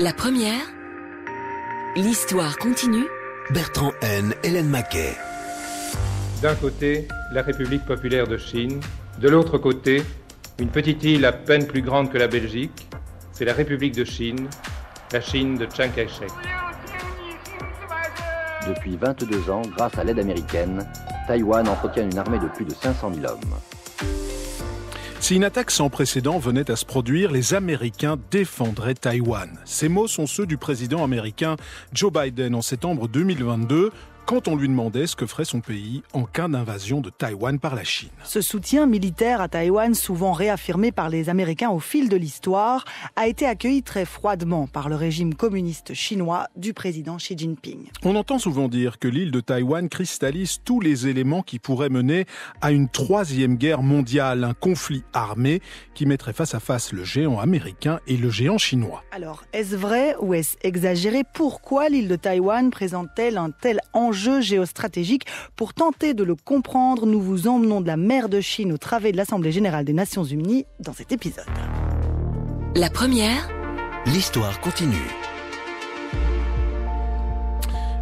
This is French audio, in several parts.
La première, l'histoire continue. Bertrand N, Hélène Maquet. D'un côté, la République populaire de Chine. De l'autre côté, une petite île à peine plus grande que la Belgique. C'est la République de Chine, la Chine de Chiang Kai-shek. Depuis 22 ans, grâce à l'aide américaine, Taïwan entretient une armée de plus de 500 000 hommes. Si une attaque sans précédent venait à se produire, les Américains défendraient Taïwan. Ces mots sont ceux du président américain Joe Biden en septembre 2022, quand on lui demandait ce que ferait son pays en cas d'invasion de Taïwan par la Chine. Ce soutien militaire à Taïwan, souvent réaffirmé par les Américains au fil de l'histoire, a été accueilli très froidement par le régime communiste chinois du président Xi Jinping. On entend souvent dire que l'île de Taïwan cristallise tous les éléments qui pourraient mener à une troisième guerre mondiale, un conflit armé qui mettrait face à face le géant américain et le géant chinois. Alors, est-ce vrai ou est-ce exagéré? Pourquoi l'île de Taïwan présente-t-elle un tel enjeu géostratégique? Pour tenter de le comprendre, nous vous emmenons de la mer de Chine au travée de l'Assemblée générale des Nations unies dans cet épisode. La première, l'histoire continue.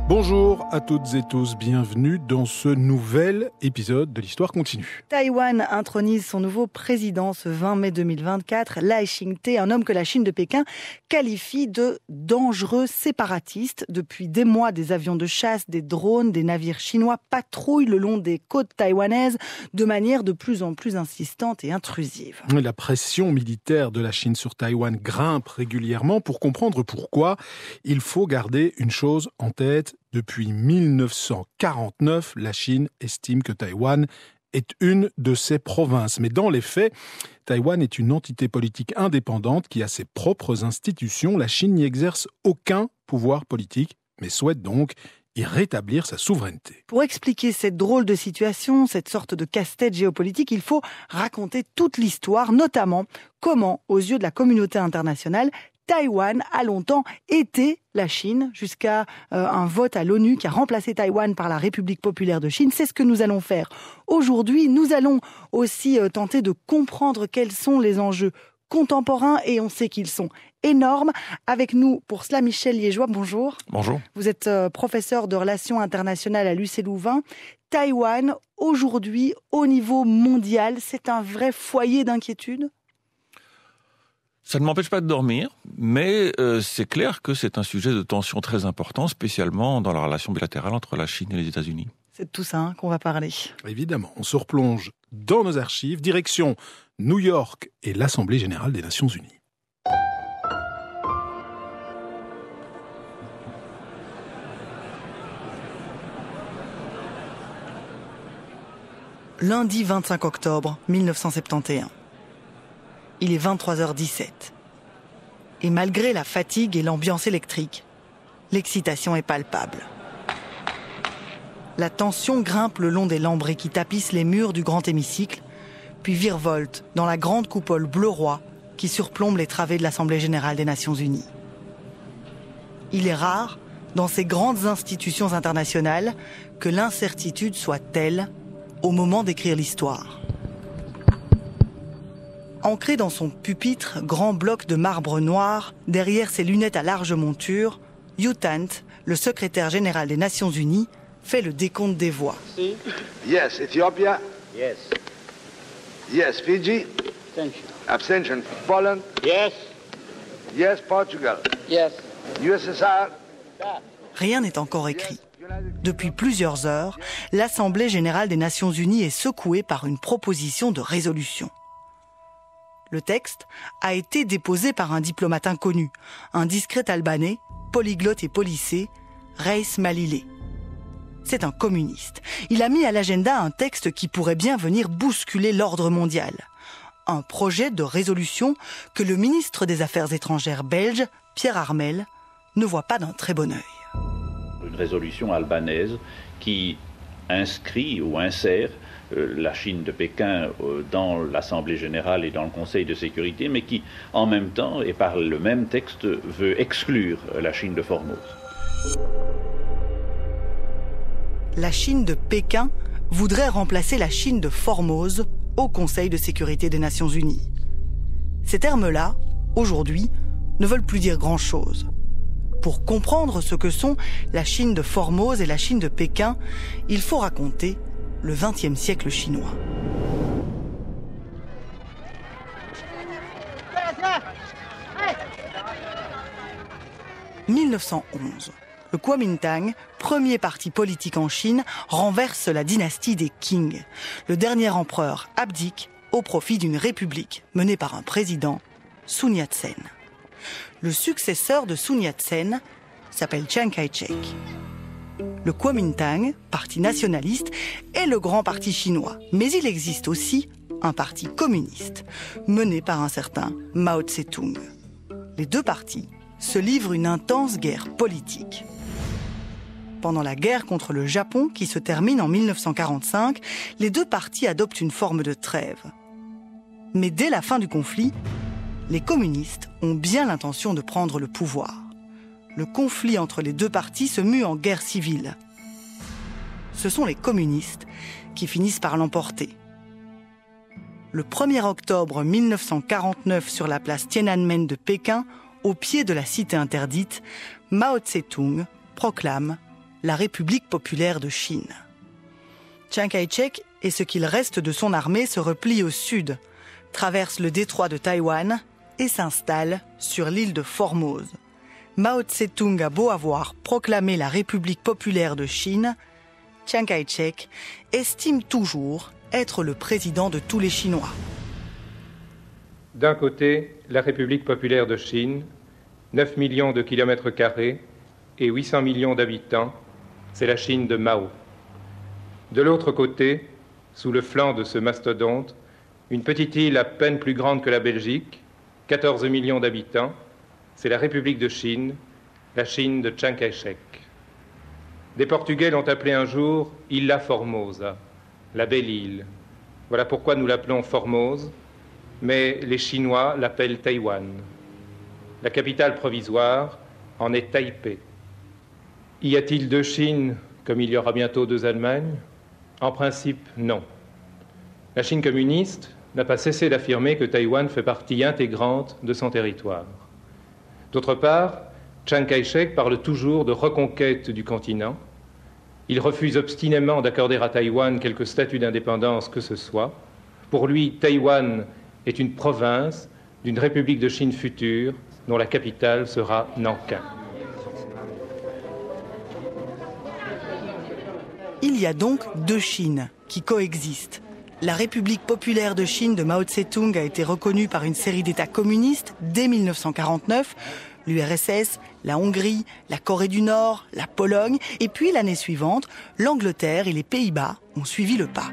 Bonjour à toutes et tous, bienvenue dans ce nouvel épisode de l'Histoire continue. Taïwan intronise son nouveau président ce 20 mai 2024, Lai Ching-te, un homme que la Chine de Pékin qualifie de dangereux séparatiste. Depuis des mois, des avions de chasse, des drones, des navires chinois patrouillent le long des côtes taïwanaises de manière de plus en plus insistante et intrusive. La pression militaire de la Chine sur Taïwan grimpe régulièrement. Pour comprendre pourquoi, il faut garder une chose en tête. Depuis 1949, la Chine estime que Taïwan est une de ses provinces. Mais dans les faits, Taïwan est une entité politique indépendante qui a ses propres institutions. La Chine n'y exerce aucun pouvoir politique, mais souhaite donc y rétablir sa souveraineté. Pour expliquer cette drôle de situation, cette sorte de casse-tête géopolitique, il faut raconter toute l'histoire, notamment comment, aux yeux de la communauté internationale, Taïwan a longtemps été la Chine, jusqu'à un vote à l'ONU qui a remplacé Taïwan par la République populaire de Chine. C'est ce que nous allons faire. Aujourd'hui, nous allons aussi tenter de comprendre quels sont les enjeux contemporains, et on sait qu'ils sont énormes. Avec nous, pour cela, Michel Liégeois, bonjour. Bonjour. Vous êtes professeur de relations internationales à l'UC Louvain. Taïwan, aujourd'hui, au niveau mondial, c'est un vrai foyer d'inquiétude ? Ça ne m'empêche pas de dormir, mais c'est clair que c'est un sujet de tension très important, spécialement dans la relation bilatérale entre la Chine et les États-Unis. C'est de tout ça qu'on va parler. Évidemment, on se replonge dans nos archives, direction New York et l'Assemblée générale des Nations unies. Lundi 25 octobre 1971. Il est 23h17. Et malgré la fatigue et l'ambiance électrique, l'excitation est palpable. La tension grimpe le long des lambrés qui tapissent les murs du grand hémicycle, puis virevolte dans la grande coupole bleu-roi qui surplombe les travées de l'Assemblée générale des Nations unies. Il est rare, dans ces grandes institutions internationales, que l'incertitude soit telle au moment d'écrire l'histoire. Ancré dans son pupitre, grand bloc de marbre noir, derrière ses lunettes à large monture, U Thant, le secrétaire général des Nations unies, fait le décompte des voix. Yes, Ethiopia. Yes. Yes, Fiji. Abstention. Abstention. Poland. Yes. Yes, Portugal. Yes. USSR. Rien n'est encore écrit. Depuis plusieurs heures, l'Assemblée générale des Nations unies est secouée par une proposition de résolution. Le texte a été déposé par un diplomate inconnu, un discret Albanais, polyglotte et policé, Reis Malile. C'est un communiste. Il a mis à l'agenda un texte qui pourrait bien venir bousculer l'ordre mondial. Un projet de résolution que le ministre des Affaires étrangères belge, Pierre Harmel, ne voit pas d'un très bon œil. Une résolution albanaise qui inscrit ou insère la Chine de Pékin dans l'Assemblée générale et dans le Conseil de sécurité, mais qui, en même temps, et par le même texte, veut exclure la Chine de Formose. La Chine de Pékin voudrait remplacer la Chine de Formose au Conseil de sécurité des Nations unies. Ces termes-là, aujourd'hui, ne veulent plus dire grand-chose. Pour comprendre ce que sont la Chine de Formose et la Chine de Pékin, il faut raconter le XXe siècle chinois. « 1911. Le Kuomintang, premier parti politique en Chine, renverse la dynastie des Qing. Le dernier empereur abdique au profit d'une république menée par un président, Sun Yat-sen. Le successeur de Sun Yat-sen s'appelle Chiang Kai-shek. Le Kuomintang, parti nationaliste, est le grand parti chinois. Mais il existe aussi un parti communiste, mené par un certain Mao Tse-tung. Les deux partis se livrent une intense guerre politique. Pendant la guerre contre le Japon, qui se termine en 1945, les deux partis adoptent une forme de trêve. Mais dès la fin du conflit, les communistes ont bien l'intention de prendre le pouvoir. Le conflit entre les deux partis se mue en guerre civile. Ce sont les communistes qui finissent par l'emporter. Le 1er octobre 1949, sur la place Tiananmen de Pékin, au pied de la cité interdite, Mao Tse-tung proclame la République populaire de Chine. Chiang Kai-shek et ce qu'il reste de son armée se replient au sud, traversent le détroit de Taïwan et s'installent sur l'île de Formose. Mao Tse-tung a beau avoir proclamé la République populaire de Chine, Chiang Kai-shek estime toujours être le président de tous les Chinois. D'un côté, la République populaire de Chine, 9 millions de kilomètres carrés et 800 millions d'habitants, c'est la Chine de Mao. De l'autre côté, sous le flanc de ce mastodonte, une petite île à peine plus grande que la Belgique, 14 millions d'habitants, c'est la République de Chine, la Chine de Chiang Kai-shek. Des Portugais l'ont appelée un jour Ilha Formosa, la belle île. Voilà pourquoi nous l'appelons Formose, mais les Chinois l'appellent Taïwan. La capitale provisoire en est Taipei. Y a-t-il deux Chines comme il y aura bientôt deux Allemagnes? En principe, non. La Chine communiste n'a pas cessé d'affirmer que Taïwan fait partie intégrante de son territoire. D'autre part, Chiang Kai-shek parle toujours de reconquête du continent. Il refuse obstinément d'accorder à Taïwan quelque statut d'indépendance que ce soit. Pour lui, Taïwan est une province d'une république de Chine future dont la capitale sera Nankin. Il y a donc deux Chines qui coexistent. La République populaire de Chine de Mao Tse-tung a été reconnue par une série d'États communistes dès 1949, l'URSS, la Hongrie, la Corée du Nord, la Pologne, et puis l'année suivante, l'Angleterre et les Pays-Bas ont suivi le pas.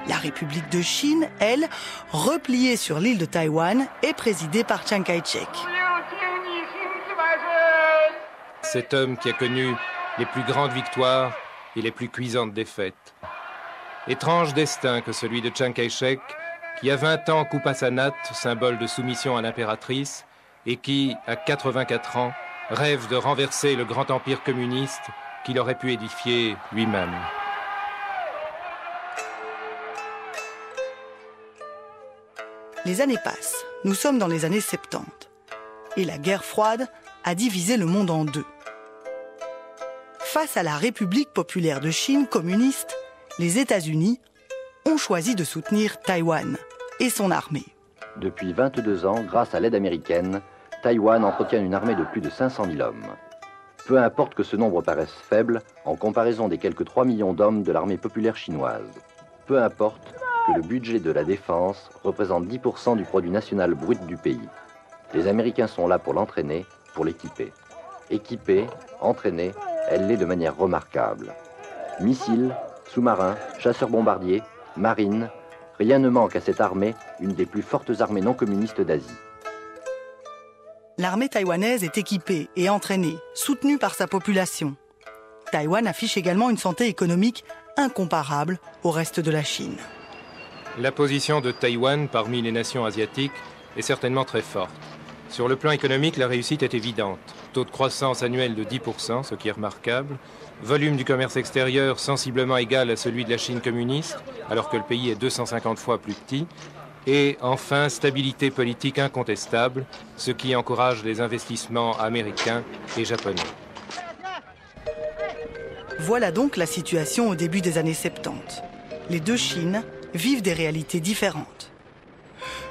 La République de Chine, elle, repliée sur l'île de Taïwan, est présidée par Chiang Kai-shek. Cet homme qui a connu les plus grandes victoires et les plus cuisantes défaites. Étrange destin que celui de Chiang Kai-shek, qui à 20 ans coupa sa natte, symbole de soumission à l'impératrice, et qui, à 84 ans, rêve de renverser le grand empire communiste qu'il aurait pu édifier lui-même. Les années passent. Nous sommes dans les années 70. Et la guerre froide a divisé le monde en deux. Face à la République populaire de Chine communiste, les États-Unis ont choisi de soutenir Taïwan et son armée. Depuis 22 ans, grâce à l'aide américaine, Taïwan entretient une armée de plus de 500 000 hommes. Peu importe que ce nombre paraisse faible en comparaison des quelques 3 millions d'hommes de l'armée populaire chinoise. Peu importe que le budget de la défense représente 10% du produit national brut du pays. Les Américains sont là pour l'entraîner, pour l'équiper. Équipée, entraînée, elle l'est de manière remarquable. Missiles, sous-marins, chasseurs-bombardiers, marines, rien ne manque à cette armée, une des plus fortes armées non communistes d'Asie. L'armée taïwanaise est équipée et entraînée, soutenue par sa population. Taïwan affiche également une santé économique incomparable au reste de la Chine. La position de Taïwan parmi les nations asiatiques est certainement très forte. Sur le plan économique, la réussite est évidente. Taux de croissance annuel de 10%, ce qui est remarquable. Volume du commerce extérieur sensiblement égal à celui de la Chine communiste, alors que le pays est 250 fois plus petit. Et enfin, stabilité politique incontestable, ce qui encourage les investissements américains et japonais. Voilà donc la situation au début des années 70. Les deux Chines vivent des réalités différentes.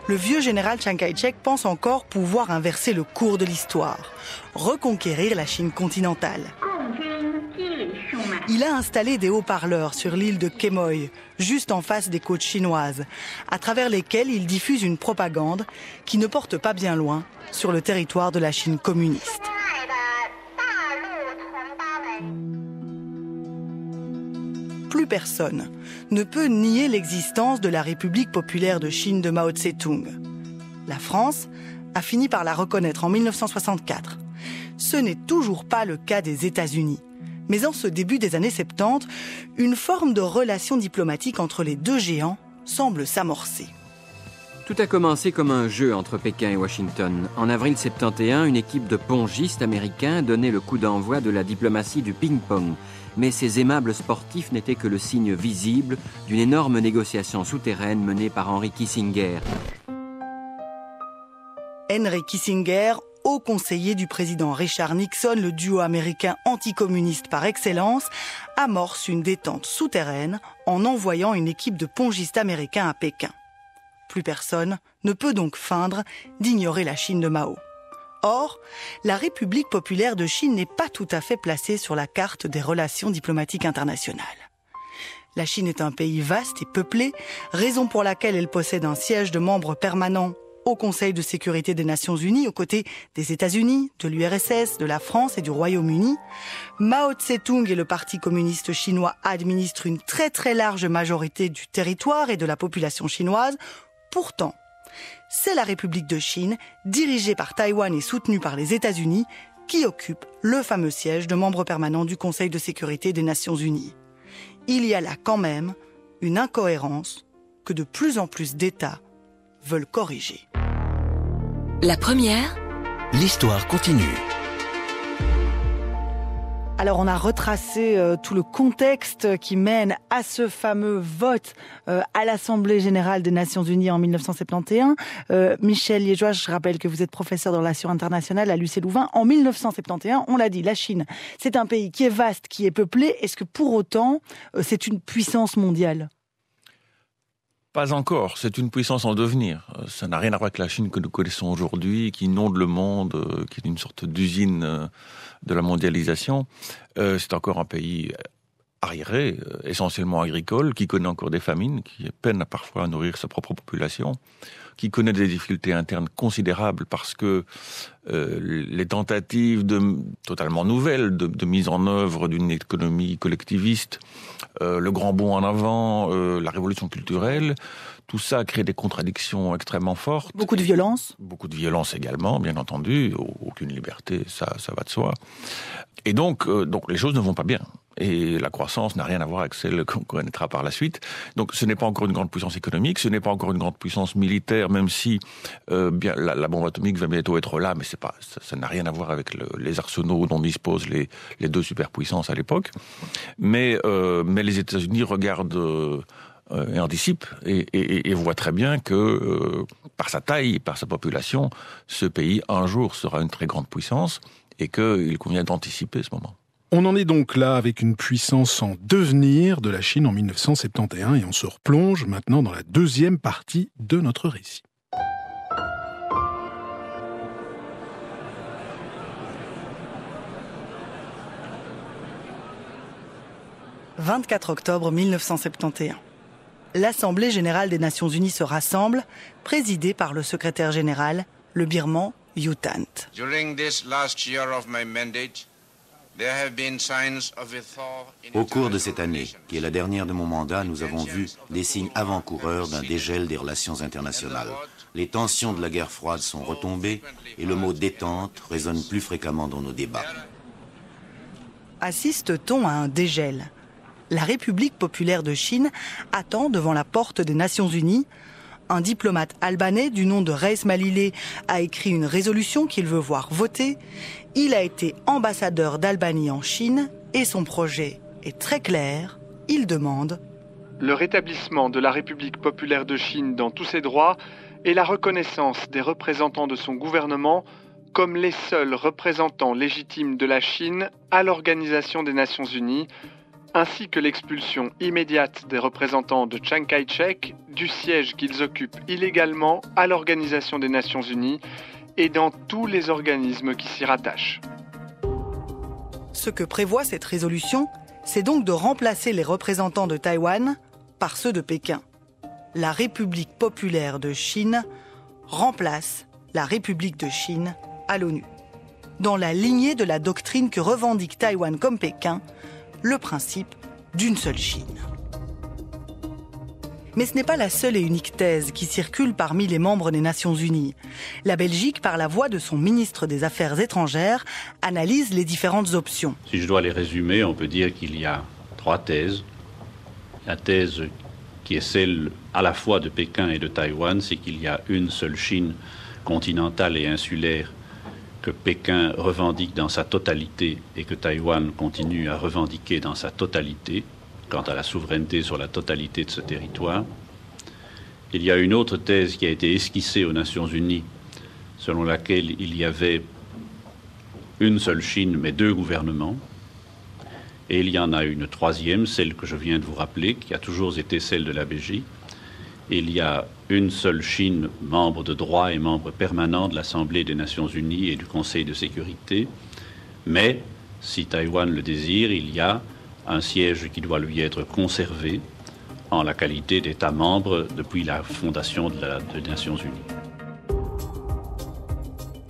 Le vieux général Chiang Kai-shek pense encore pouvoir inverser le cours de l'histoire, reconquérir la Chine continentale. Il a installé des haut-parleurs sur l'île de Quemoy, juste en face des côtes chinoises, à travers lesquels il diffuse une propagande qui ne porte pas bien loin sur le territoire de la Chine communiste. Plus personne ne peut nier l'existence de la République populaire de Chine de Mao Tse-tung. La France a fini par la reconnaître en 1964. Ce n'est toujours pas le cas des États-Unis. Mais en ce début des années 70, une forme de relation diplomatique entre les deux géants semble s'amorcer. Tout a commencé comme un jeu entre Pékin et Washington. En avril 71, une équipe de pongistes américains donnait le coup d'envoi de la diplomatie du ping-pong. Mais ces aimables sportifs n'étaient que le signe visible d'une énorme négociation souterraine menée par Henry Kissinger. Henry Kissinger, haut conseiller du président Richard Nixon, le duo américain anticommuniste par excellence, amorce une détente souterraine en envoyant une équipe de pongistes américains à Pékin. Plus personne ne peut donc feindre d'ignorer la Chine de Mao. Or, la République populaire de Chine n'est pas tout à fait placée sur la carte des relations diplomatiques internationales. La Chine est un pays vaste et peuplé, raison pour laquelle elle possède un siège de membre permanent au Conseil de sécurité des Nations Unies, aux côtés des États-Unis, de l'URSS, de la France et du Royaume-Uni. Mao Tse-tung et le Parti communiste chinois administrent une très très large majorité du territoire et de la population chinoise. Pourtant, c'est la République de Chine, dirigée par Taïwan et soutenue par les États-Unis, qui occupe le fameux siège de membre permanent du Conseil de sécurité des Nations Unies. Il y a là quand même une incohérence que de plus en plus d'États veulent corriger. La première, L'histoire continue. Alors on a retracé tout le contexte qui mène à ce fameux vote à l'Assemblée générale des Nations Unies en 1971. Michel Liégeois, je rappelle que vous êtes professeur de relations internationales à l'UC Louvain. En 1971, on l'a dit, la Chine, c'est un pays qui est vaste, qui est peuplé. Est-ce que pour autant, c'est une puissance mondiale ? Pas encore, c'est une puissance en devenir. Ça n'a rien à voir avec la Chine que nous connaissons aujourd'hui, qui inonde le monde, qui est une sorte d'usine de la mondialisation. C'est encore un pays arriéré, essentiellement agricole, qui connaît encore des famines, qui peine parfois à nourrir sa propre population, qui connaît des difficultés internes considérables parce que les tentatives totalement nouvelles de mise en œuvre d'une économie collectiviste, le grand bond en avant, la révolution culturelle, tout ça crée des contradictions extrêmement fortes. Beaucoup de violence. Beaucoup de violence également, bien entendu. Aucune liberté, ça va de soi. Et donc les choses ne vont pas bien. Et la croissance n'a rien à voir avec celle qu'on connaîtra par la suite. Donc ce n'est pas encore une grande puissance économique, ce n'est pas encore une grande puissance militaire, même si bien la bombe atomique va bientôt être là, mais ça n'a rien à voir avec les arsenaux dont disposent les deux superpuissances à l'époque. Mais les États-Unis regardent et anticipent et voient très bien que par sa taille et par sa population, ce pays un jour sera une très grande puissance et qu'il convient d'anticiper ce moment. On en est donc là avec une puissance en devenir de la Chine en 1971 et on se replonge maintenant dans la deuxième partie de notre récit. « 24 octobre 1971. L'Assemblée générale des Nations Unies se rassemble, présidée par le secrétaire général, le Birman U Thant. During this last year of my mandate, au cours de cette année, qui est la dernière de mon mandat, nous avons vu des signes avant-coureurs d'un dégel des relations internationales. Les tensions de la guerre froide sont retombées et le mot détente résonne plus fréquemment dans nos débats. Assiste-t-on à un dégel ? La République populaire de Chine attend devant la porte des Nations Unies. Un diplomate albanais du nom de Reis Malilé a écrit une résolution qu'il veut voir voter. Il a été ambassadeur d'Albanie en Chine et son projet est très clair. Il demande le rétablissement de la République populaire de Chine dans tous ses droits et la reconnaissance des représentants de son gouvernement comme les seuls représentants légitimes de la Chine à l'Organisation des Nations Unies, ainsi que l'expulsion immédiate des représentants de Chiang Kai-shek du siège qu'ils occupent illégalement à l'Organisation des Nations Unies et dans tous les organismes qui s'y rattachent. Ce que prévoit cette résolution, c'est donc de remplacer les représentants de Taïwan par ceux de Pékin. La République populaire de Chine remplace la République de Chine à l'ONU. Dans la lignée de la doctrine que revendique Taïwan comme Pékin, le principe d'une seule Chine. Mais ce n'est pas la seule et unique thèse qui circule parmi les membres des Nations Unies. La Belgique, par la voix de son ministre des Affaires étrangères, analyse les différentes options. Si je dois les résumer, on peut dire qu'il y a 3 thèses. La thèse qui est celle à la fois de Pékin et de Taïwan, c'est qu'il y a une seule Chine continentale et insulaire que Pékin revendique dans sa totalité et que Taïwan continue à revendiquer dans sa totalité, quant à la souveraineté sur la totalité de ce territoire. Il y a une autre thèse qui a été esquissée aux Nations Unies, selon laquelle il y avait une seule Chine, mais 2 gouvernements. Et il y en a une troisième, celle que je viens de vous rappeler, qui a toujours été celle de la Belgique. Il y a une seule Chine, membre de droit et membre permanent de l'Assemblée des Nations Unies et du Conseil de sécurité. Mais, si Taïwan le désire, il y a un siège qui doit lui être conservé en la qualité d'État membre depuis la fondation des Nations Unies.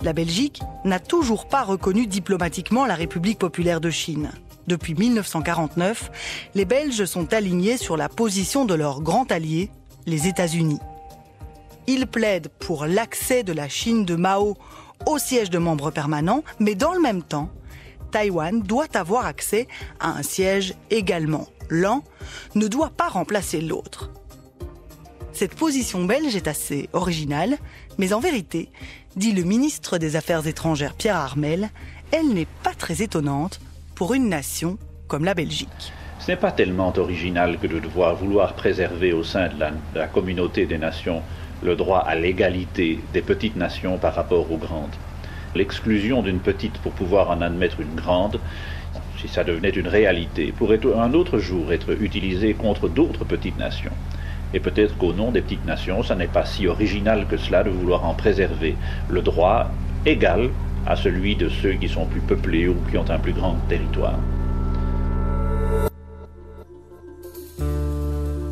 La Belgique n'a toujours pas reconnu diplomatiquement la République populaire de Chine. Depuis 1949, les Belges sont alignés sur la position de leur grand allié, les États-Unis. Ils plaident pour l'accès de la Chine de Mao au siège de membre permanent, mais dans le même temps, Taïwan doit avoir accès à un siège également. L'un ne doit pas remplacer l'autre. Cette position belge est assez originale, mais en vérité, dit le ministre des Affaires étrangères Pierre Harmel, elle n'est pas très étonnante pour une nation comme la Belgique. Ce n'est pas tellement original que de vouloir préserver au sein de la communauté des nations le droit à l'égalité des petites nations par rapport aux grandes. L'exclusion d'une petite pour pouvoir en admettre une grande, si ça devenait une réalité, pourrait un autre jour être utilisé contre d'autres petites nations. Et peut-être qu'au nom des petites nations, ça n'est pas si original que cela de vouloir en préserver le droit égal à celui de ceux qui sont plus peuplés ou qui ont un plus grand territoire.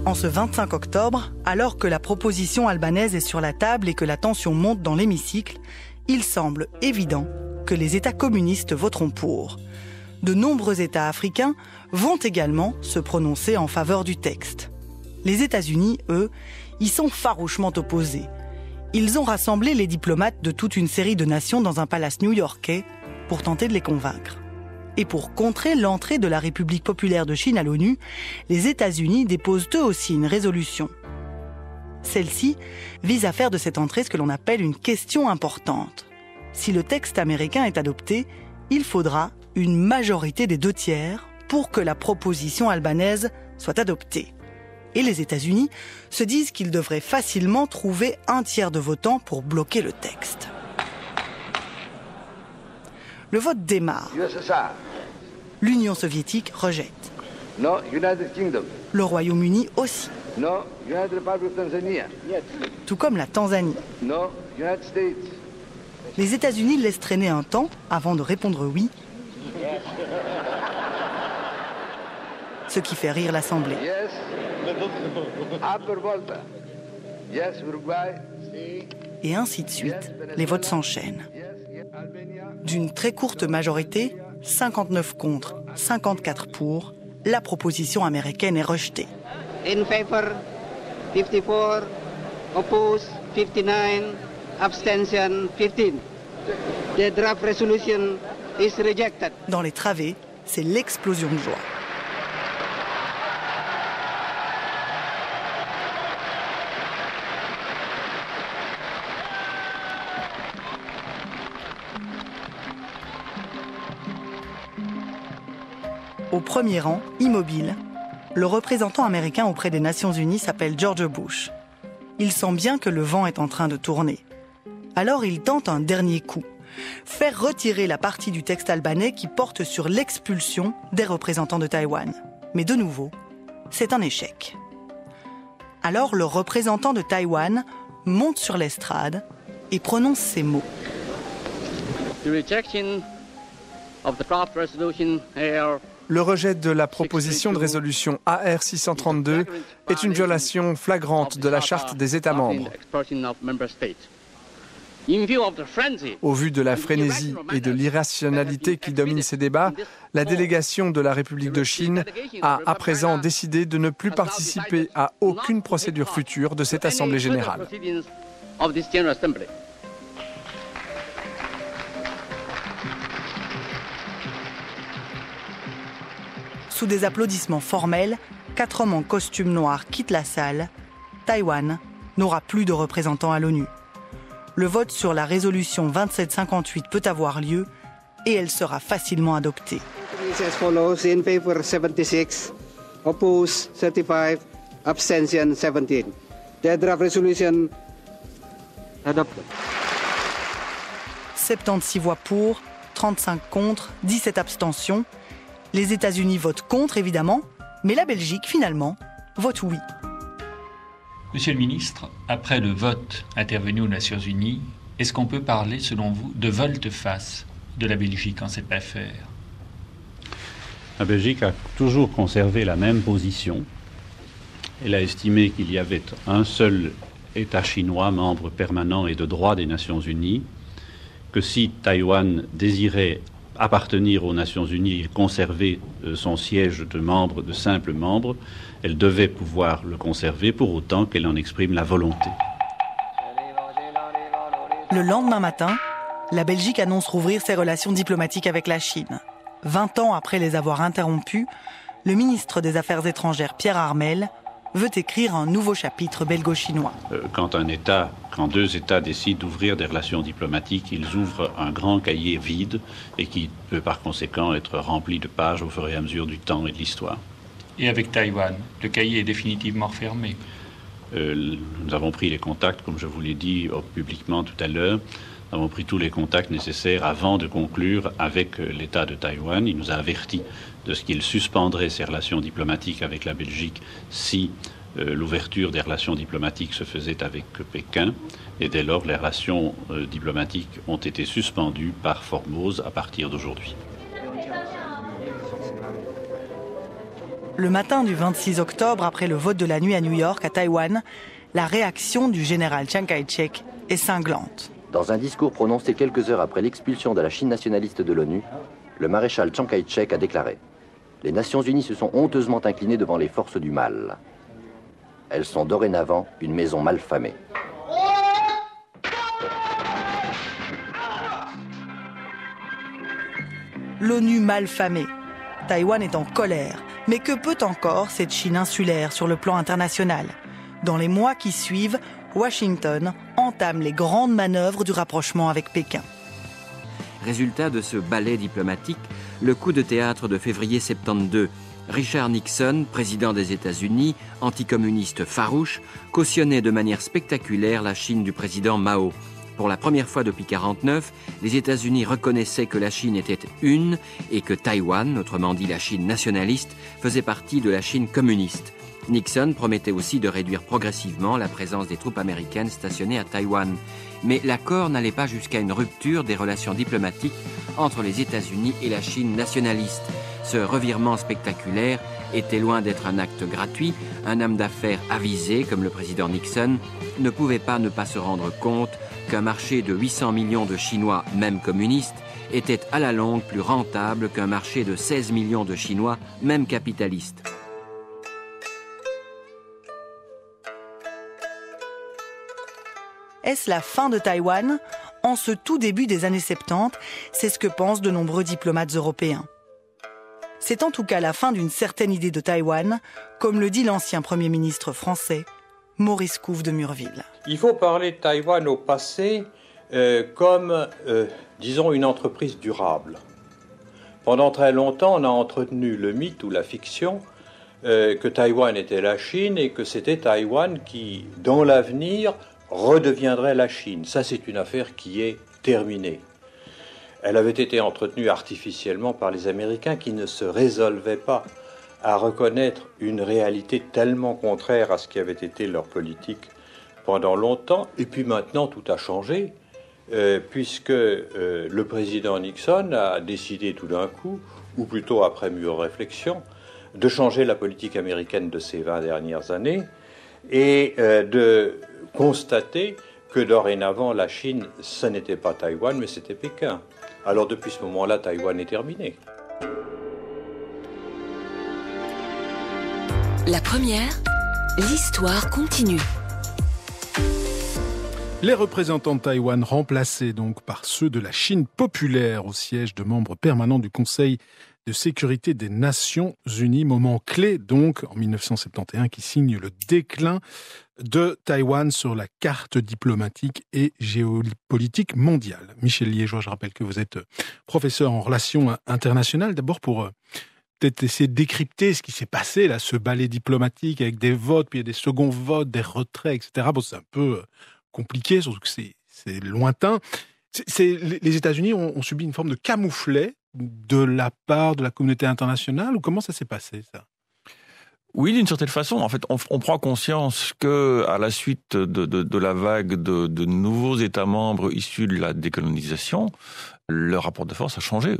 En ce 25 octobre, alors que la proposition albanaise est sur la table et que la tension monte dans l'hémicycle, il semble évident que les États communistes voteront pour. De nombreux États africains vont également se prononcer en faveur du texte. Les États-Unis, eux, y sont farouchement opposés. Ils ont rassemblé les diplomates de toute une série de nations dans un palace new-yorkais pour tenter de les convaincre. Et pour contrer l'entrée de la République populaire de Chine à l'ONU, les États-Unis déposent eux aussi une résolution. Celle-ci vise à faire de cette entrée ce que l'on appelle une question importante. Si le texte américain est adopté, il faudra une majorité des 2/3 pour que la proposition albanaise soit adoptée. Et les États-Unis se disent qu'ils devraient facilement trouver 1/3 de votants pour bloquer le texte. Le vote démarre. L'Union soviétique rejette. No, United Kingdom. Le Royaume-Uni aussi. No, United Republic of Tanzania. Tout comme la Tanzanie. No, United States. Les États-Unis laissent traîner un temps avant de répondre oui. Ce qui fait rire l'Assemblée. Yes. Upper Volta. Yes, Uruguay. Et ainsi de suite, les votes s'enchaînent. D'une très courte majorité, 59 contre, 54 pour, la proposition américaine est rejetée. In favor, 54, oppose, 59, abstention, 15. The draft resolution is rejected. Dans les travées, c'est l'explosion de joie. Au premier rang, immobile, Le représentant américain auprès des Nations Unies s'appelle George Bush. Il sent bien que le vent est en train de tourner. Alors il tente un dernier coup. Faire retirer la partie du texte albanais qui porte sur l'expulsion des représentants de Taïwan. Mais de nouveau, c'est un échec. Alors le représentant de Taïwan monte sur l'estrade et prononce ces mots. Le rejet de la proposition de résolution AR 632 est une violation flagrante de la Charte des États membres. Au vu de la frénésie et de l'irrationalité qui domine ces débats, la délégation de la République de Chine a à présent décidé de ne plus participer à aucune procédure future de cette Assemblée générale. Sous des applaudissements formels, 4 hommes en costume noir quittent la salle. Taïwan n'aura plus de représentants à l'ONU. Le vote sur la résolution 2758 peut avoir lieu et elle sera facilement adoptée. As follows: in favor 76, oppose 35, abstention 17. The draft resolution adopted. 76 voix pour, 35 contre, 17 abstentions. Les États-Unis votent contre, évidemment, mais la Belgique, finalement, vote oui. Monsieur le ministre, après le vote intervenu aux Nations Unies, est-ce qu'on peut parler, selon vous, de volte-face de la Belgique en cette affaire? La Belgique a toujours conservé la même position. Elle a estimé qu'il y avait un seul État chinois, membre permanent et de droit des Nations Unies, que si Taïwan désirait appartenir aux Nations Unies et conserver son siège de simple membre, elle devait pouvoir le conserver pour autant qu'elle en exprime la volonté. Le lendemain matin, la Belgique annonce rouvrir ses relations diplomatiques avec la Chine. 20 ans après les avoir interrompues, le ministre des Affaires étrangères Pierre Harmel veut écrire un nouveau chapitre belgo-chinois. Quand deux États décident d'ouvrir des relations diplomatiques, ils ouvrent un grand cahier vide et qui peut par conséquent être rempli de pages au fur et à mesure du temps et de l'histoire. Et avec Taïwan, le cahier est définitivement fermé. Nous avons pris les contacts, comme je vous l'ai dit publiquement tout à l'heure. Nous avons pris tous les contacts nécessaires avant de conclure avec l'État de Taïwan. Il nous a avertis de ce qu'il suspendrait ses relations diplomatiques avec la Belgique si l'ouverture des relations diplomatiques se faisait avec Pékin. Et dès lors, les relations diplomatiques ont été suspendues par Formose à partir d'aujourd'hui. Le matin du 26 octobre, après le vote de la nuit à New York, à Taïwan, la réaction du général Chiang Kai-shek est cinglante. Dans un discours prononcé quelques heures après l'expulsion de la Chine nationaliste de l'ONU, le maréchal Chiang Kai-shek a déclaré « Les Nations Unies se sont honteusement inclinées devant les forces du mal. Elles sont dorénavant une maison malfamée. » L'ONU malfamée. Taïwan est en colère. Mais que peut encore cette Chine insulaire sur le plan international? Dans les mois qui suivent, Washington entame les grandes manœuvres du rapprochement avec Pékin. Résultat de ce ballet diplomatique, le coup de théâtre de février 72. Richard Nixon, président des États-Unis, anticommuniste farouche, cautionnait de manière spectaculaire la Chine du président Mao. Pour la première fois depuis 1949, les États-Unis reconnaissaient que la Chine était une et que Taïwan, autrement dit la Chine nationaliste, faisait partie de la Chine communiste. Nixon promettait aussi de réduire progressivement la présence des troupes américaines stationnées à Taïwan. Mais l'accord n'allait pas jusqu'à une rupture des relations diplomatiques entre les États-Unis et la Chine nationaliste. Ce revirement spectaculaire était loin d'être un acte gratuit. Un homme d'affaires avisé, comme le président Nixon, ne pouvait pas ne pas se rendre compte qu'un marché de 800 millions de Chinois, même communistes, était à la longue plus rentable qu'un marché de 16 millions de Chinois, même capitalistes. Est-ce la fin de Taïwan? En ce tout début des années 70, c'est ce que pensent de nombreux diplomates européens. C'est en tout cas la fin d'une certaine idée de Taïwan, comme le dit l'ancien Premier ministre français, Maurice Couve de Murville. Il faut parler de Taïwan au passé comme, disons, une entreprise durable. Pendant très longtemps, on a entretenu le mythe ou la fiction que Taïwan était la Chine et que c'était Taïwan qui, dans l'avenir, redeviendrait la Chine. Ça, c'est une affaire qui est terminée. Elle avait été entretenue artificiellement par les Américains qui ne se résolvaient pas à reconnaître une réalité tellement contraire à ce qui avait été leur politique pendant longtemps. Et puis maintenant, tout a changé, puisque le président Nixon a décidé tout d'un coup, ou plutôt après mûre réflexion, de changer la politique américaine de ces 20 dernières années et de constater que dorénavant, la Chine, ce n'était pas Taïwan, mais c'était Pékin. Alors depuis ce moment-là, Taïwan est terminé. La première, l'histoire continue. Les représentants de Taïwan remplacés donc par ceux de la Chine populaire au siège de membres permanents du Conseil de sécurité des Nations Unies. Moment clé donc en 1971 qui signe le déclin de Taïwan sur la carte diplomatique et géopolitique mondiale. Michel Liégeois, je rappelle que vous êtes professeur en relations internationales. D'abord pour peut-être essayer de décrypter ce qui s'est passé, là, ce ballet diplomatique avec des votes, puis il y a des seconds votes, des retraits, etc. Bon, c'est un peu compliqué, surtout que c'est lointain. Les États-Unis ont subi une forme de camouflet de la part de la communauté internationale, ou comment ça s'est passé, ça ? Oui, d'une certaine façon. En fait, on prend conscience que, à la suite de la vague de nouveaux États membres issus de la décolonisation, le rapport de force a changé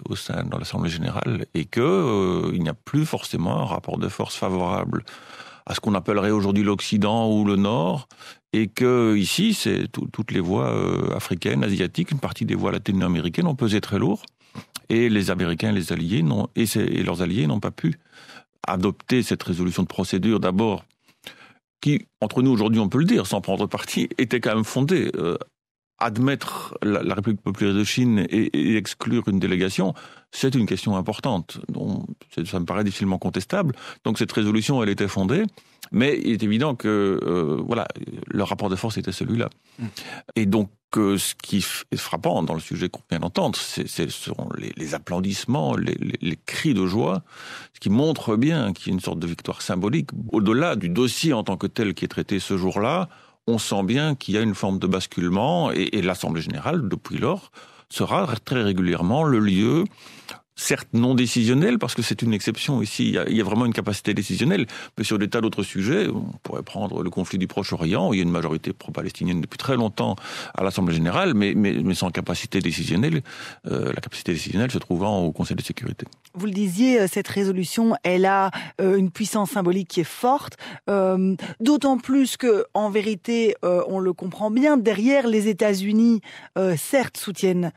dans l'Assemblée générale et que il n'y a plus forcément un rapport de force favorable à ce qu'on appellerait aujourd'hui l'Occident ou le Nord, et que ici, c'est toutes les voix africaines, asiatiques, une partie des voix latino-américaines ont pesé très lourd, et les Américains, les alliés et leurs alliés n'ont pas pu adopter cette résolution de procédure d'abord, qui, entre nous aujourd'hui, on peut le dire, sans prendre parti, était quand même fondée. Admettre la République populaire de Chine et exclure une délégation, c'est une question importante. Donc, ça me paraît difficilement contestable. Donc cette résolution, elle était fondée, mais il est évident que le rapport de force était celui-là. Et donc, ce qui est frappant dans le sujet qu'on vient d'entendre, ce sont les applaudissements, les cris de joie, ce qui montre bien qu'il y a une sorte de victoire symbolique. Au-delà du dossier en tant que tel qui est traité ce jour-là, on sent bien qu'il y a une forme de basculement et l'Assemblée générale, depuis lors, sera très régulièrement le lieu, certes non décisionnel, parce que c'est une exception ici, il y a vraiment une capacité décisionnelle, mais sur des tas d'autres sujets, on pourrait prendre le conflit du Proche-Orient, où il y a une majorité pro-palestinienne depuis très longtemps à l'Assemblée générale, mais sans capacité décisionnelle, la capacité décisionnelle se trouvant au Conseil de sécurité. Vous le disiez, cette résolution, elle a une puissance symbolique qui est forte, d'autant plus que, en vérité, on le comprend bien, derrière les États-Unis, certes soutiennent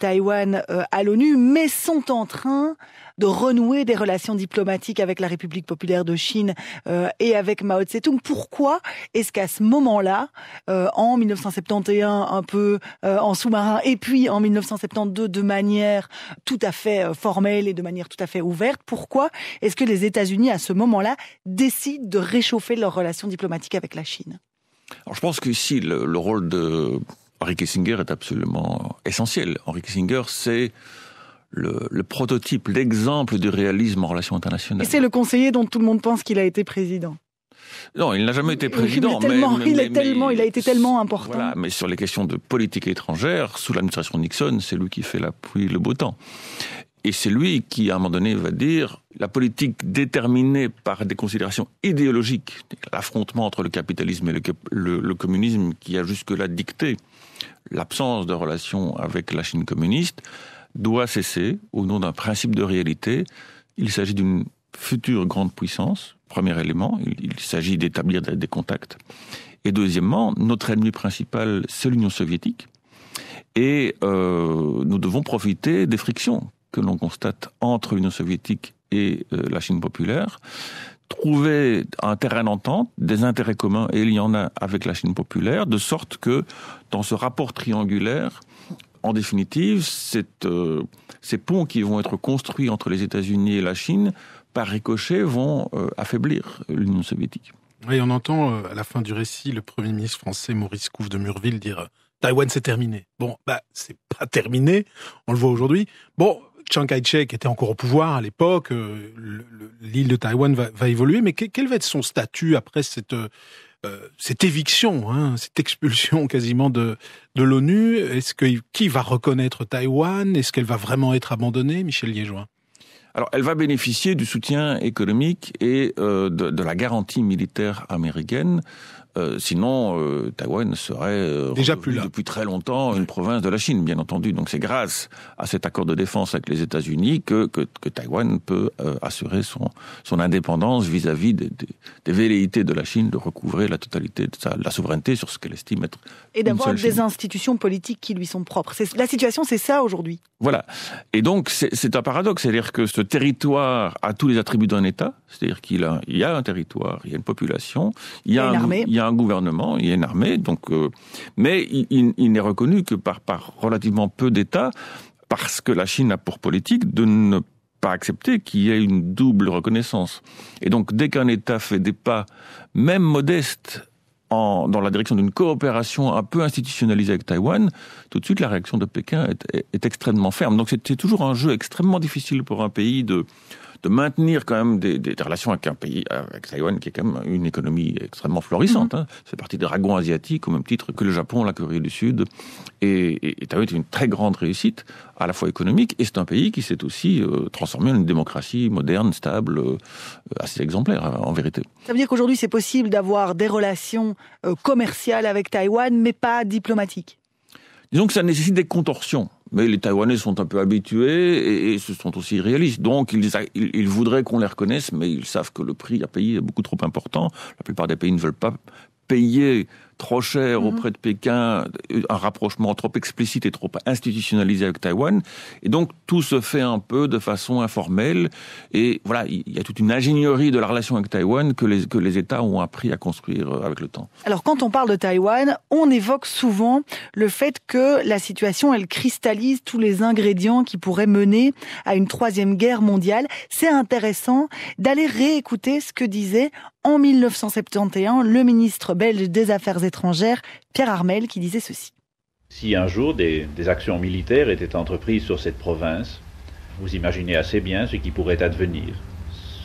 Taïwan à l'ONU, mais sont en train de renouer des relations diplomatiques avec la République populaire de Chine et avec Mao Tse-tung. Pourquoi est-ce qu'à ce moment-là, en 1971 un peu en sous-marin, et puis en 1972 de manière tout à fait formelle et de manière tout à fait ouverte, pourquoi est-ce que les États-Unis à ce moment-là décident de réchauffer leurs relations diplomatiques avec la Chine ? Alors je pense qu'ici le rôle de Henry Kissinger est absolument essentiel. Henry Kissinger, c'est le prototype, l'exemple du réalisme en relations internationales. Et c'est le conseiller dont tout le monde pense qu'il a été président. Non, il n'a jamais été président. Il a été tellement important. Voilà, mais sur les questions de politique étrangère, sous l'administration Nixon, c'est lui qui fait la pluie, le beau temps. Et c'est lui qui, à un moment donné, va dire la politique déterminée par des considérations idéologiques, l'affrontement entre le capitalisme et le communisme qui a jusque-là dicté l'absence de relations avec la Chine communiste, doit cesser au nom d'un principe de réalité. Il s'agit d'une future grande puissance, premier élément, il s'agit d'établir des contacts. Et deuxièmement, notre ennemi principal, c'est l'Union soviétique. Et nous devons profiter des frictions que l'on constate entre l'Union soviétique et la Chine populaire, trouver un terrain d'entente, des intérêts communs, et il y en a avec la Chine populaire, de sorte que dans ce rapport triangulaire, en définitive, ces ponts qui vont être construits entre les États-Unis et la Chine, par ricochet, vont affaiblir l'Union soviétique. Oui, on entend à la fin du récit le Premier ministre français Maurice Couve de Murville dire « Taïwan, c'est terminé ». Bon, c'est pas terminé, on le voit aujourd'hui. Bon, Chiang Kai-shek était encore au pouvoir à l'époque, l'île de Taïwan va évoluer, mais quel va être son statut après cette éviction, cette expulsion quasiment de l'ONU? Qui va reconnaître Taïwan? Est-ce qu'elle va vraiment être abandonnée, Michel Liégeois? Alors, elle va bénéficier du soutien économique et de la garantie militaire américaine. Sinon, Taïwan serait déjà plus là depuis très longtemps une province de la Chine, bien entendu. Donc c'est grâce à cet accord de défense avec les États-Unis que Taïwan peut assurer son indépendance vis-à-vis des velléités de la Chine de recouvrer la totalité de la souveraineté sur ce qu'elle estime être et d'avoir des Chine. institutions politiques qui lui sont propres. La situation, c'est ça aujourd'hui. Voilà. Et donc c'est un paradoxe, c'est-à-dire que ce territoire a tous les attributs d'un État, c'est-à-dire qu'il y a un territoire, il y a une population, il y a une armée. Il y a un gouvernement, il y a une armée, donc, mais il n'est reconnu que par relativement peu d'États, parce que la Chine a pour politique de ne pas accepter qu'il y ait une double reconnaissance. Et donc, dès qu'un État fait des pas, même modestes, dans la direction d'une coopération un peu institutionnalisée avec Taïwan, tout de suite, la réaction de Pékin est extrêmement ferme. Donc, c'est toujours un jeu extrêmement difficile pour un pays de maintenir quand même des relations avec un pays, avec Taïwan, qui est quand même une économie extrêmement florissante. C'est partie des dragons asiatiques, au même titre que le Japon, la Corée du Sud. Et Taïwan est une très grande réussite, à la fois économique, et c'est un pays qui s'est aussi transformé en une démocratie moderne, stable, assez exemplaire, en vérité. Ça veut dire qu'aujourd'hui, c'est possible d'avoir des relations commerciales avec Taïwan, mais pas diplomatiques? Disons que ça nécessite des contorsions. Mais les Taïwanais sont un peu habitués et ce sont aussi réalistes. Donc, ils voudraient qu'on les reconnaisse, mais ils savent que le prix à payer est beaucoup trop important. La plupart des pays ne veulent pas payer trop cher auprès de Pékin, un rapprochement trop explicite et trop institutionnalisé avec Taïwan. Et donc, tout se fait un peu de façon informelle. Et voilà, il y a toute une ingénierie de la relation avec Taïwan que les États ont appris à construire avec le temps. Alors, quand on parle de Taïwan, on évoque souvent le fait que la situation, elle cristallise tous les ingrédients qui pourraient mener à une troisième guerre mondiale. C'est intéressant d'aller réécouter ce que disait en 1971 le ministre belge des Affaires étrangères, Pierre Harmel, qui disait ceci. Si un jour des actions militaires étaient entreprises sur cette province, vous imaginez assez bien ce qui pourrait advenir.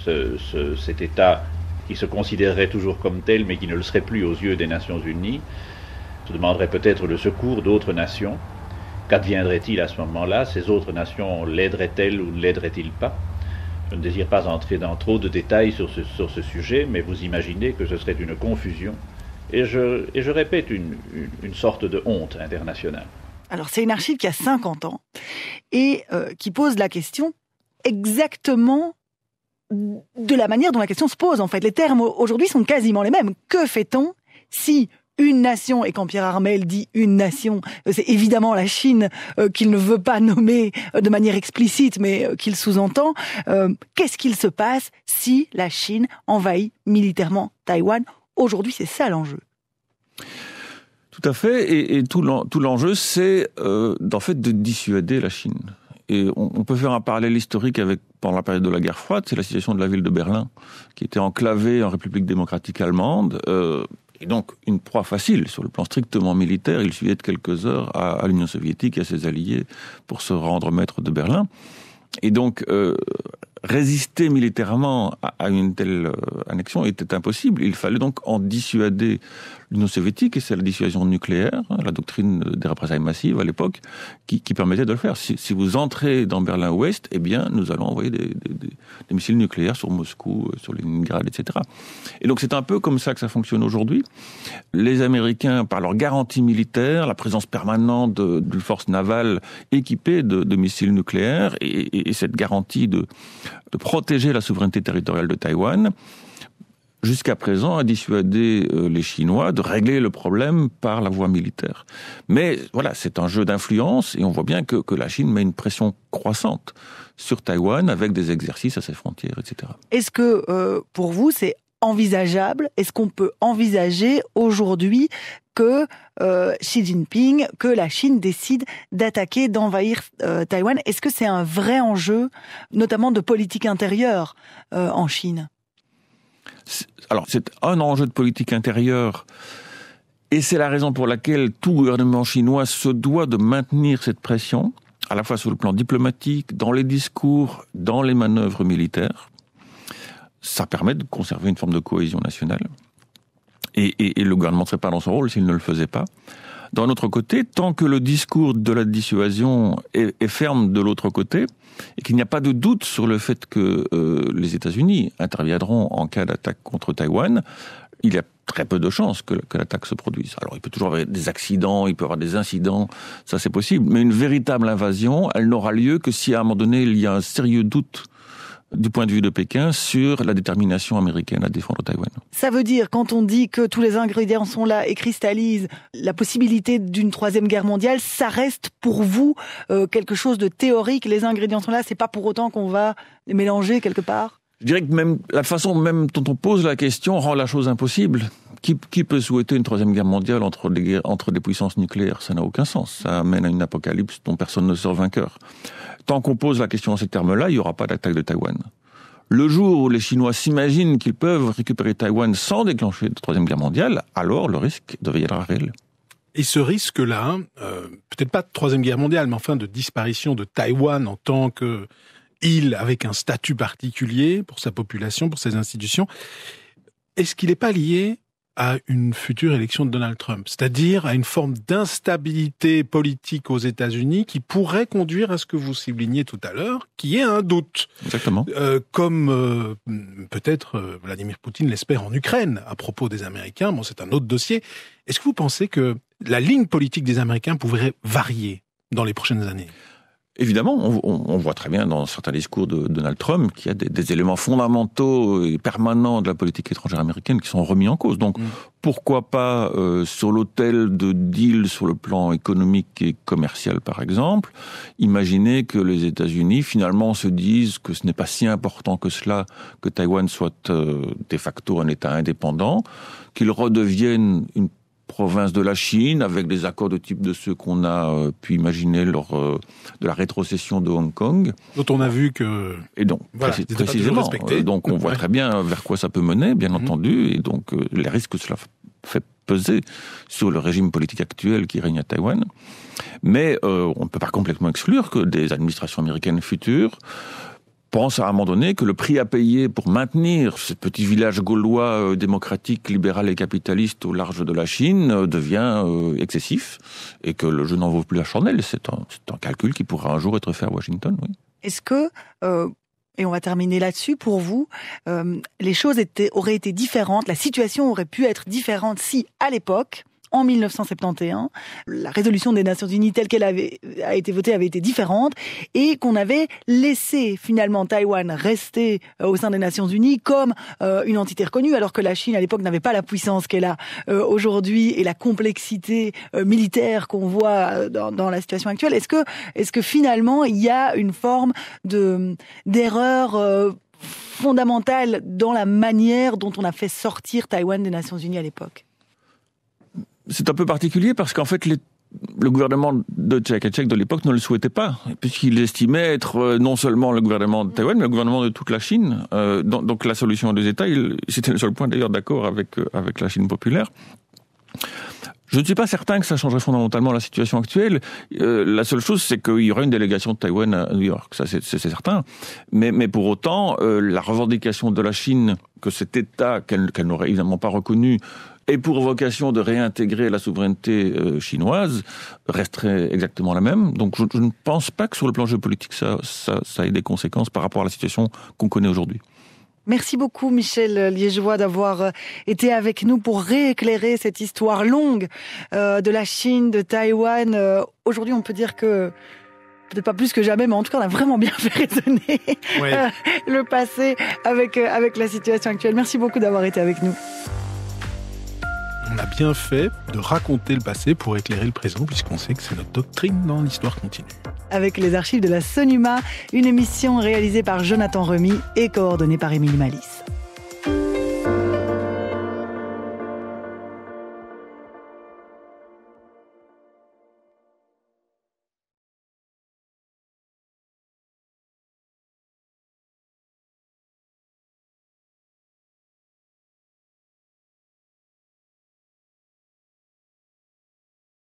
Cet État qui se considérerait toujours comme tel, mais qui ne le serait plus aux yeux des Nations Unies, se demanderait peut-être le secours d'autres nations. Qu'adviendrait-il à ce moment-là? Ces autres nations l'aideraient-elles ou ne l'aideraient-ils pas? Je ne désire pas entrer dans trop de détails sur ce sujet, mais vous imaginez que ce serait une confusion et je répète, une sorte de honte internationale. Alors c'est une archive qui a 50 ans et qui pose la question exactement de la manière dont la question se pose. En fait, les termes aujourd'hui sont quasiment les mêmes. Que fait-on si une nation, et quand Pierre Harmel dit une nation, c'est évidemment la Chine qu'il ne veut pas nommer de manière explicite, mais qu'il sous-entend. Qu'est-ce qu'il se passe si la Chine envahit militairement Taïwan? Aujourd'hui, c'est ça l'enjeu. Tout à fait, et tout l'enjeu, c'est en fait de dissuader la Chine. Et on peut faire un parallèle historique avec, pendant la période de la guerre froide, c'est la situation de la ville de Berlin, qui était enclavée en République démocratique allemande, et donc une proie facile sur le plan strictement militaire. Il suffisait de quelques heures à l'Union soviétique et à ses alliés pour se rendre maître de Berlin. Et donc, résister militairement à une telle annexion était impossible. Il fallait donc en dissuader l'Union soviétique, et c'est la dissuasion nucléaire, la doctrine des représailles massives à l'époque, qui permettait de le faire. Si vous entrez dans Berlin-Ouest, eh bien, nous allons envoyer des missiles nucléaires sur Moscou, sur Leningrad, etc. Et donc c'est un peu comme ça que ça fonctionne aujourd'hui. Les Américains, par leur garantie militaire, la présence permanente d'une force navale équipée de missiles nucléaires, et cette garantie de protéger la souveraineté territoriale de Taïwan, jusqu'à présent, a dissuadé les Chinois de régler le problème par la voie militaire. Mais voilà, c'est un jeu d'influence, et on voit bien que la Chine met une pression croissante sur Taïwan avec des exercices à ses frontières, etc. Est-ce que, pour vous, c'est envisageable? Est-ce qu'on peut envisager aujourd'hui que Xi Jinping, que la Chine décide d'attaquer, d'envahir Taïwan? Est-ce que c'est un vrai enjeu, notamment de politique intérieure en Chine? Alors, c'est un enjeu de politique intérieure, et c'est la raison pour laquelle tout gouvernement chinois se doit de maintenir cette pression. à la fois sur le plan diplomatique, dans les discours, dans les manœuvres militaires. Ça permet de conserver une forme de cohésion nationale. Et le gouvernement ne serait pas dans son rôle s'il ne le faisait pas. D'un autre côté, tant que le discours de la dissuasion est ferme de l'autre côté, et qu'il n'y a pas de doute sur le fait que les États-Unis interviendront en cas d'attaque contre Taïwan, il y a très peu de chances que l'attaque se produise. Alors il peut toujours y avoir des accidents, il peut y avoir des incidents, ça c'est possible, mais une véritable invasion, elle n'aura lieu que si à un moment donné il y a un sérieux doute du point de vue de Pékin sur la détermination américaine à défendre Taïwan. Ça veut dire, quand on dit que tous les ingrédients sont là et cristallisent la possibilité d'une troisième guerre mondiale, ça reste pour vous quelque chose de théorique, les ingrédients sont là, c'est pas pour autant qu'on va les mélanger quelque part? Je dirais que même la façon même dont on pose la question rend la chose impossible. Qui peut souhaiter une troisième guerre mondiale entre des puissances nucléaires? Ça n'a aucun sens. Ça amène à une apocalypse dont personne ne sort vainqueur. Tant qu'on pose la question en ces termes-là, il n'y aura pas d'attaque de Taïwan. Le jour où les Chinois s'imaginent qu'ils peuvent récupérer Taïwan sans déclencher de troisième guerre mondiale, alors le risque deviendra réel. Et ce risque-là, peut-être pas de troisième guerre mondiale, mais enfin de disparition de Taïwan en tant que île avec un statut particulier pour sa population, pour ses institutions, est-ce qu'il n'est pas lié à une future élection de Donald Trump, c'est-à-dire à une forme d'instabilité politique aux États-Unis qui pourrait conduire à ce que vous souligniez tout à l'heure, qui est un doute. Exactement. Comme peut-être Vladimir Poutine l'espère en Ukraine à propos des Américains. Bon, c'est un autre dossier. Est-ce que vous pensez que la ligne politique des Américains pourrait varier dans les prochaines années ? Évidemment, on voit très bien dans certains discours de Donald Trump qu'il y a des éléments fondamentaux et permanents de la politique étrangère américaine qui sont remis en cause. Donc, pourquoi pas, sur l'autel de deals sur le plan économique et commercial, par exemple, imaginer que les États-Unis, finalement, se disent que ce n'est pas si important que cela que Taïwan soit de facto un État indépendant, qu'il redevienne une province de la Chine, avec des accords de type de ceux qu'on a pu imaginer lors de la rétrocession de Hong Kong. Dont on a vu que... Et donc, voilà, précisément, donc on voit très bien vers quoi ça peut mener, bien entendu, et donc les risques que cela fait peser sur le régime politique actuel qui règne à Taïwan. Mais on ne peut pas complètement exclure que des administrations américaines futures pense à un moment donné que le prix à payer pour maintenir ce petit village gaulois démocratique, libéral et capitaliste au large de la Chine devient excessif et que le jeu n'en vaut plus la chandelle. C'est un calcul qui pourra un jour être fait à Washington, oui. Est-ce que, et on va terminer là-dessus, pour vous, les choses auraient été différentes, la situation aurait pu être différente si, à l'époque, en 1971, la résolution des Nations Unies telle qu'elle a été votée avait été différente et qu'on avait laissé finalement Taïwan rester au sein des Nations Unies comme une entité reconnue, alors que la Chine à l'époque n'avait pas la puissance qu'elle a aujourd'hui et la complexité militaire qu'on voit dans la situation actuelle. Est-ce que finalement il y a une forme d'erreur fondamentale dans la manière dont on a fait sortir Taïwan des Nations Unies à l'époque? C'est un peu particulier parce qu'en fait, le gouvernement de Chiang Kai-shek de l'époque ne le souhaitait pas, puisqu'il estimait être non seulement le gouvernement de Taïwan, mais le gouvernement de toute la Chine. Donc la solution des États, c'était le seul point d'ailleurs d'accord avec la Chine populaire. Je ne suis pas certain que ça changerait fondamentalement la situation actuelle. La seule chose, c'est qu'il y aurait une délégation de Taïwan à New York, ça c'est certain. Mais pour autant, la revendication de la Chine que cet État, qu'elle n'aurait évidemment pas reconnu, et pour vocation de réintégrer la souveraineté chinoise, resterait exactement la même. Donc je ne pense pas que sur le plan géopolitique, ça ait des conséquences par rapport à la situation qu'on connaît aujourd'hui. Merci beaucoup Michel Liégeois d'avoir été avec nous pour rééclairer cette histoire longue de la Chine, de Taïwan. Aujourd'hui, on peut dire que, peut-être pas plus que jamais, mais en tout cas, on a vraiment bien fait résonner le passé avec la situation actuelle. Merci beaucoup d'avoir été avec nous. On a bien fait de raconter le passé pour éclairer le présent, puisqu'on sait que c'est notre doctrine dans l'histoire continue. Avec les archives de la Sonuma, une émission réalisée par Jonathan Remy et coordonnée par Émilie Malice.